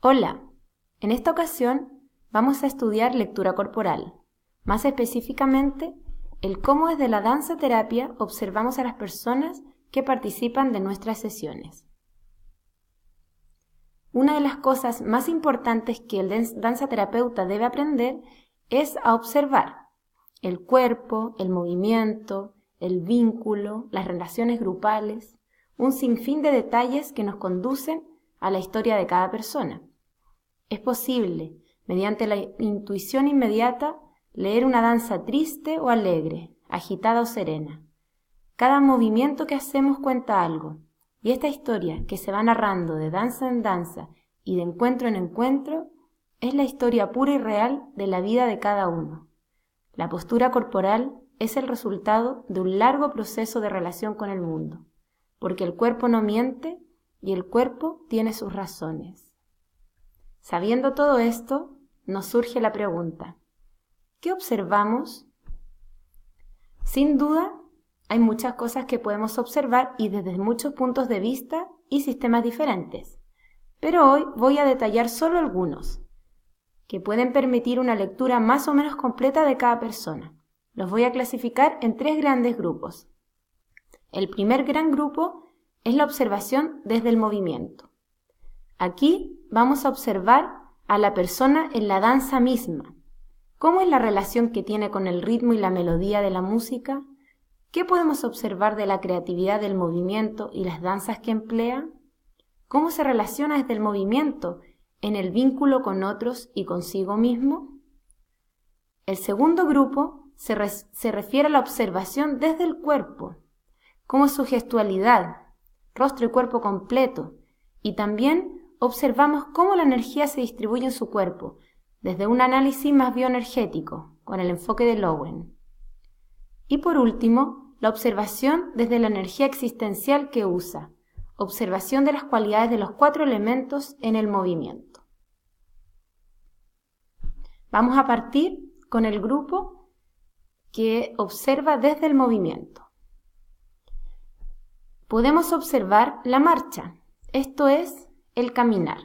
Hola, en esta ocasión vamos a estudiar lectura corporal, más específicamente el cómo desde la danza terapia observamos a las personas que participan de nuestras sesiones. Una de las cosas más importantes que el danza terapeuta debe aprender es a observar el cuerpo, el movimiento, el vínculo, las relaciones grupales, un sinfín de detalles que nos conducen a la historia de cada persona. Es posible, mediante la intuición inmediata, leer una danza triste o alegre, agitada o serena. Cada movimiento que hacemos cuenta algo, y esta historia que se va narrando de danza en danza y de encuentro en encuentro es la historia pura y real de la vida de cada uno. La postura corporal es el resultado de un largo proceso de relación con el mundo, porque el cuerpo no miente y el cuerpo tiene sus razones. Sabiendo todo esto, nos surge la pregunta: ¿qué observamos? Sin duda, hay muchas cosas que podemos observar y desde muchos puntos de vista y sistemas diferentes, pero hoy voy a detallar solo algunos, que pueden permitir una lectura más o menos completa de cada persona. Los voy a clasificar en 3 grandes grupos. El primer gran grupo es la observación desde el movimiento. Aquí vamos a observar a la persona en la danza misma. ¿Cómo es la relación que tiene con el ritmo y la melodía de la música? ¿Qué podemos observar de la creatividad del movimiento y las danzas que emplea? ¿Cómo se relaciona desde el movimiento en el vínculo con otros y consigo mismo? El segundo grupo se refiere a la observación desde el cuerpo, cómo es su gestualidad, rostro y cuerpo completo, y también observamos cómo la energía se distribuye en su cuerpo, desde un análisis más bioenergético, con el enfoque de Lowen. Y por último, la observación desde la energía existencial que usa, observación de las cualidades de los 4 elementos en el movimiento. Vamos a partir con el grupo que observa desde el movimiento. Podemos observar la marcha, esto es, el caminar.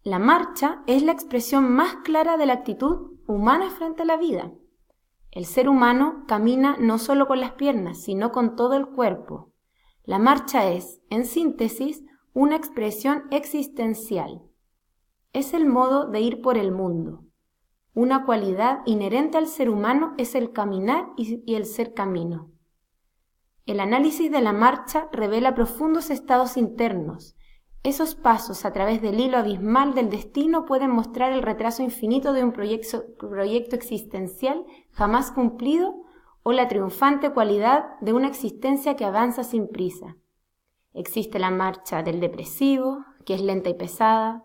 La marcha es la expresión más clara de la actitud humana frente a la vida. El ser humano camina no solo con las piernas, sino con todo el cuerpo. La marcha es, en síntesis, una expresión existencial. Es el modo de ir por el mundo. Una cualidad inherente al ser humano es el caminar y el ser camino. El análisis de la marcha revela profundos estados internos. Esos pasos a través del hilo abismal del destino pueden mostrar el retraso infinito de un proyecto existencial jamás cumplido o la triunfante cualidad de una existencia que avanza sin prisa. Existe la marcha del depresivo, que es lenta y pesada,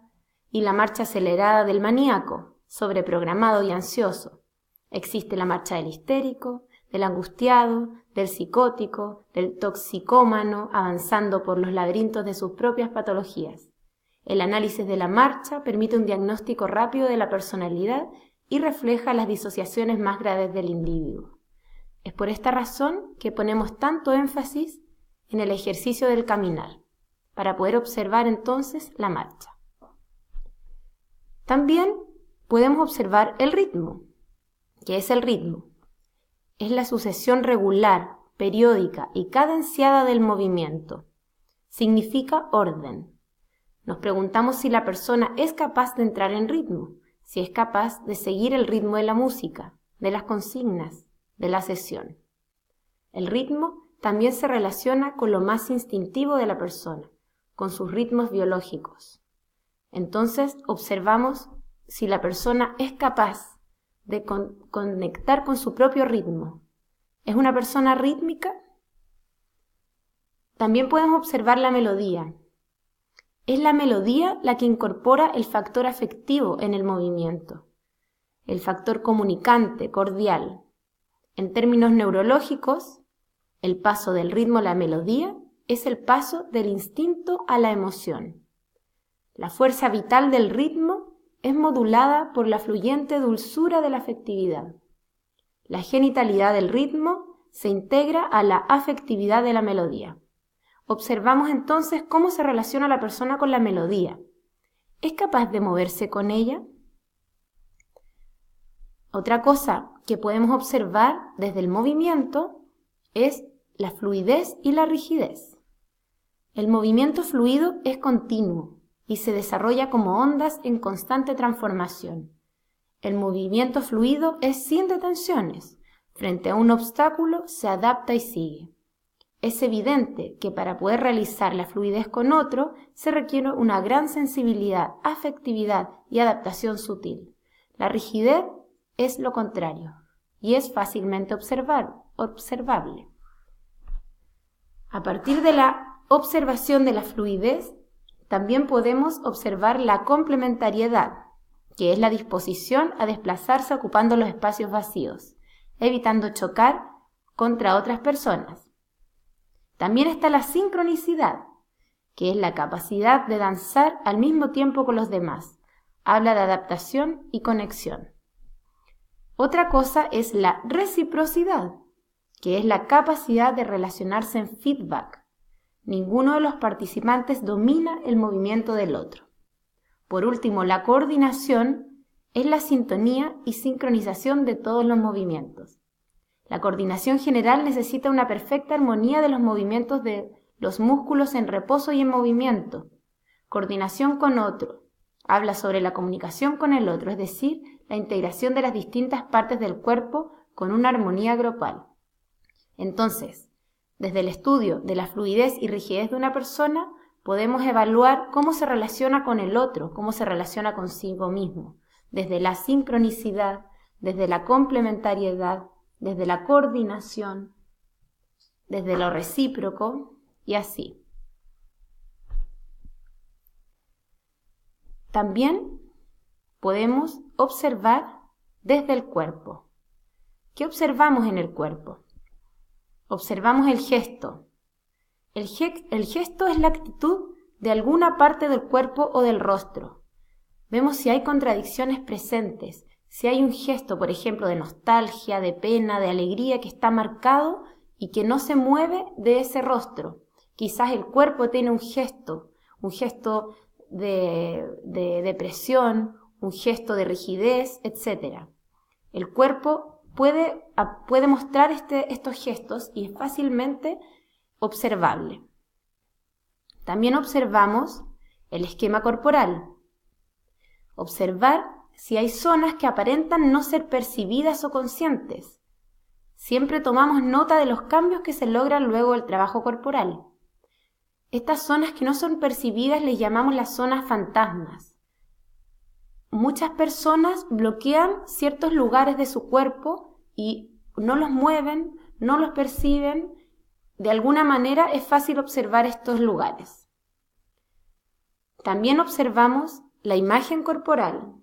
y la marcha acelerada del maníaco, sobreprogramado y ansioso. Existe la marcha del histérico, del angustiado, del psicótico, del toxicómano, avanzando por los laberintos de sus propias patologías. El análisis de la marcha permite un diagnóstico rápido de la personalidad y refleja las disociaciones más graves del individuo. Es por esta razón que ponemos tanto énfasis en el ejercicio del caminar, para poder observar entonces la marcha. También podemos observar el ritmo. ¿Qué es el ritmo? Es la sucesión regular, periódica y cadenciada del movimiento. Significa orden. Nos preguntamos si la persona es capaz de entrar en ritmo, si es capaz de seguir el ritmo de la música, de las consignas, de la sesión. El ritmo también se relaciona con lo más instintivo de la persona, con sus ritmos biológicos. Entonces observamos si la persona es capaz de conectar con su propio ritmo. ¿Es una persona rítmica? También podemos observar la melodía. Es la melodía la que incorpora el factor afectivo en el movimiento, el factor comunicante, cordial. En términos neurológicos, el paso del ritmo a la melodía es el paso del instinto a la emoción. La fuerza vital del ritmo es modulada por la fluyente dulzura de la afectividad. La genitalidad del ritmo se integra a la afectividad de la melodía. Observamos entonces cómo se relaciona la persona con la melodía. ¿Es capaz de moverse con ella? Otra cosa que podemos observar desde el movimiento es la fluidez y la rigidez. El movimiento fluido es continuo y se desarrolla como ondas en constante transformación. El movimiento fluido es sin detenciones. Frente a un obstáculo se adapta y sigue. Es evidente que para poder realizar la fluidez con otro se requiere una gran sensibilidad, afectividad y adaptación sutil. La rigidez es lo contrario y es fácilmente observable. A partir de la observación de la fluidez, también podemos observar la complementariedad, que es la disposición a desplazarse ocupando los espacios vacíos, evitando chocar contra otras personas. También está la sincronicidad, que es la capacidad de danzar al mismo tiempo con los demás. Habla de adaptación y conexión. Otra cosa es la reciprocidad, que es la capacidad de relacionarse en feedback. Ninguno de los participantes domina el movimiento del otro. Por último, la coordinación es la sintonía y sincronización de todos los movimientos. La coordinación general necesita una perfecta armonía de los movimientos de los músculos en reposo y en movimiento. Coordinación con otro. Habla sobre la comunicación con el otro, es decir, la integración de las distintas partes del cuerpo con una armonía grupal. Entonces, desde el estudio de la fluidez y rigidez de una persona, podemos evaluar cómo se relaciona con el otro, cómo se relaciona consigo mismo, desde la sincronicidad, desde la complementariedad, desde la coordinación, desde lo recíproco y así. También podemos observar desde el cuerpo. ¿Qué observamos en el cuerpo? Observamos el gesto. El gesto es la actitud de alguna parte del cuerpo o del rostro. Vemos si hay contradicciones presentes, si hay un gesto, por ejemplo, de nostalgia, de pena, de alegría que está marcado y que no se mueve de ese rostro. Quizás el cuerpo tiene un gesto de depresión, un gesto de rigidez, etc. El cuerpo puede mostrar estos gestos y es fácilmente observable. También observamos el esquema corporal. Observar si hay zonas que aparentan no ser percibidas o conscientes. Siempre tomamos nota de los cambios que se logran luego del trabajo corporal. Estas zonas que no son percibidas les llamamos las zonas fantasmas. Muchas personas bloquean ciertos lugares de su cuerpo y no los mueven, no los perciben. De alguna manera es fácil observar estos lugares. También observamos la imagen corporal,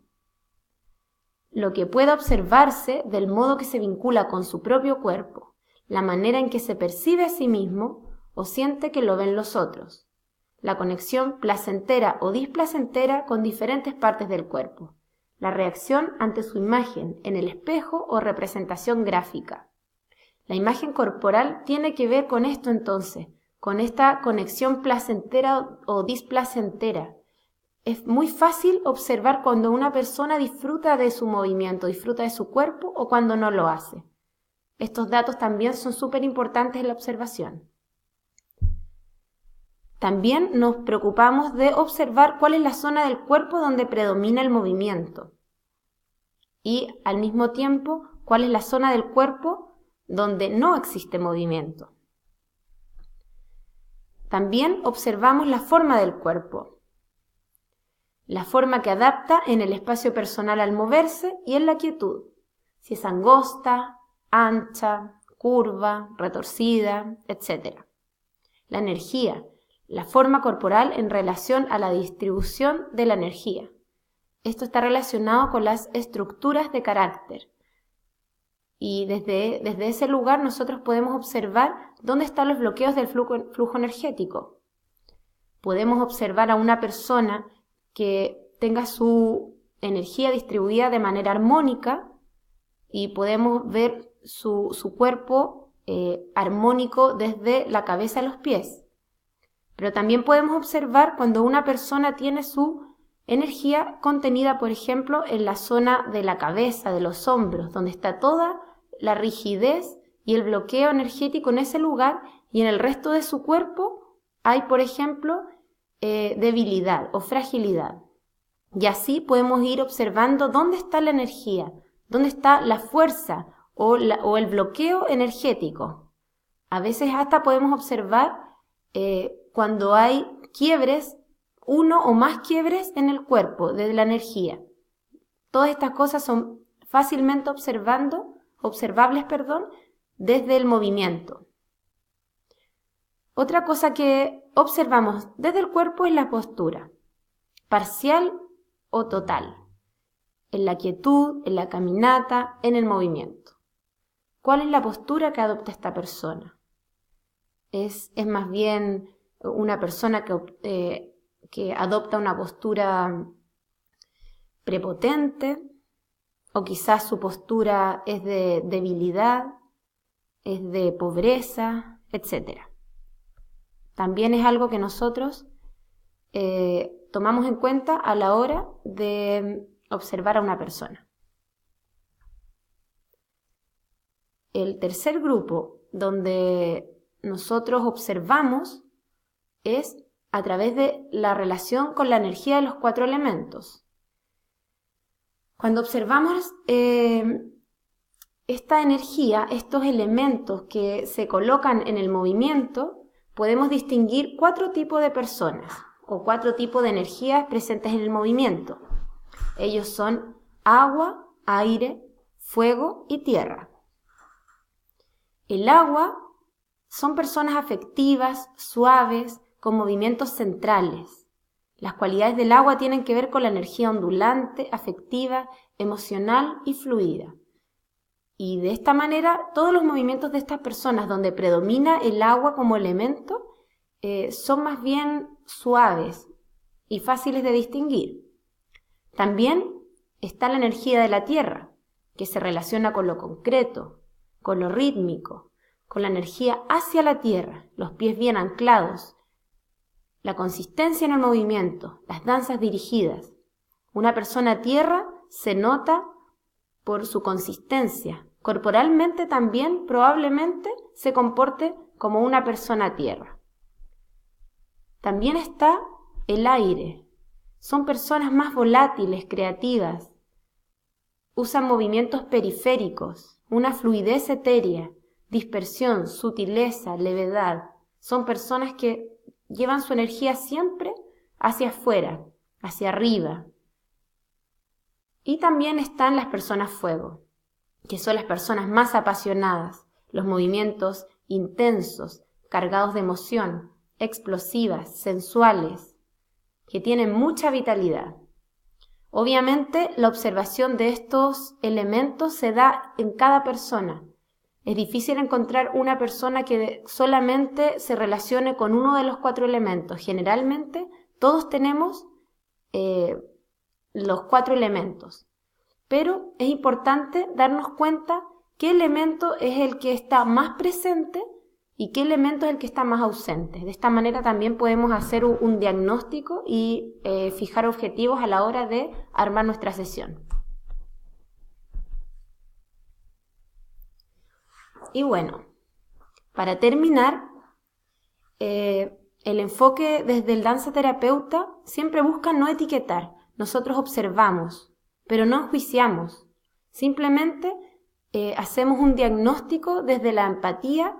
lo que pueda observarse del modo que se vincula con su propio cuerpo, la manera en que se percibe a sí mismo o siente que lo ven los otros, la conexión placentera o displacentera con diferentes partes del cuerpo, la reacción ante su imagen en el espejo o representación gráfica. La imagen corporal tiene que ver con esto entonces, con esta conexión placentera o displacentera. Es muy fácil observar cuando una persona disfruta de su movimiento, disfruta de su cuerpo o cuando no lo hace. Estos datos también son súper importantes en la observación. También nos preocupamos de observar cuál es la zona del cuerpo donde predomina el movimiento y al mismo tiempo cuál es la zona del cuerpo donde no existe movimiento. También observamos la forma del cuerpo, la forma que adapta en el espacio personal al moverse y en la quietud, si es angosta, ancha, curva, retorcida, etc. La energía, la forma corporal en relación a la distribución de la energía. Esto está relacionado con las estructuras de carácter. Y desde ese lugar nosotros podemos observar dónde están los bloqueos del flujo energético. Podemos observar a una persona que tenga su energía distribuida de manera armónica y podemos ver su cuerpo armónico desde la cabeza a los pies. Pero también podemos observar cuando una persona tiene su energía contenida, por ejemplo, en la zona de la cabeza, de los hombros, donde está toda la rigidez y el bloqueo energético en ese lugar, y en el resto de su cuerpo hay, por ejemplo, debilidad o fragilidad. Y así podemos ir observando dónde está la energía, dónde está la fuerza o el bloqueo energético. A veces hasta podemos observar cuando hay quiebres, uno o más quiebres en el cuerpo de la energía. Todas estas cosas son fácilmente observables, desde el movimiento. Otra cosa que observamos desde el cuerpo es la postura, parcial o total, en la quietud, en la caminata, en el movimiento. ¿Cuál es la postura que adopta esta persona? ¿Es más bien una persona que adopta una postura prepotente? ¿O quizás su postura es de debilidad, es de pobreza, etc.? También es algo que nosotros tomamos en cuenta a la hora de observar a una persona. El tercer grupo donde nosotros observamos es a través de la relación con la energía de los 4 elementos. Cuando observamos esta energía, estos elementos que se colocan en el movimiento, podemos distinguir 4 tipos de personas o 4 tipos de energías presentes en el movimiento. Ellos son agua, aire, fuego y tierra. El agua son personas afectivas, suaves, con movimientos centrales. Las cualidades del agua tienen que ver con la energía ondulante, afectiva, emocional y fluida. Y de esta manera, todos los movimientos de estas personas donde predomina el agua como elemento son más bien suaves y fáciles de distinguir. También está la energía de la tierra, que se relaciona con lo concreto, con lo rítmico, con la energía hacia la tierra, los pies bien anclados, la consistencia en el movimiento, las danzas dirigidas. Una persona tierra se nota por su consistencia. Corporalmente también probablemente se comporte como una persona tierra. También está el aire. Son personas más volátiles, creativas. Usan movimientos periféricos, una fluidez etérea, dispersión, sutileza, levedad. Son personas que llevan su energía siempre hacia afuera, hacia arriba. Y también están las personas fuego, que son las personas más apasionadas, los movimientos intensos, cargados de emoción, explosivas, sensuales, que tienen mucha vitalidad. Obviamente, la observación de estos elementos se da en cada persona. Es difícil encontrar una persona que solamente se relacione con uno de los 4 elementos. Generalmente, todos tenemos los 4 elementos. Pero es importante darnos cuenta qué elemento es el que está más presente y qué elemento es el que está más ausente. De esta manera también podemos hacer un diagnóstico y fijar objetivos a la hora de armar nuestra sesión. Y bueno, para terminar, el enfoque desde el danza terapeuta siempre busca no etiquetar. Nosotros observamos, pero no enjuiciamos. Simplemente hacemos un diagnóstico desde la empatía,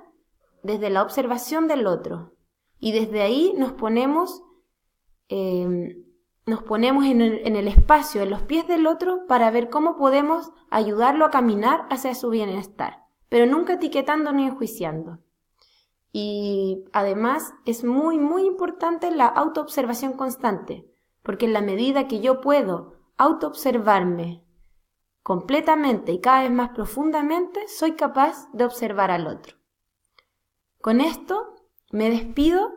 desde la observación del otro. Y desde ahí nos ponemos en el espacio, en los pies del otro, para ver cómo podemos ayudarlo a caminar hacia su bienestar, pero nunca etiquetando ni enjuiciando. Y además es muy, muy importante la autoobservación constante, porque en la medida que yo puedo autoobservarme completamente y cada vez más profundamente, soy capaz de observar al otro. Con esto me despido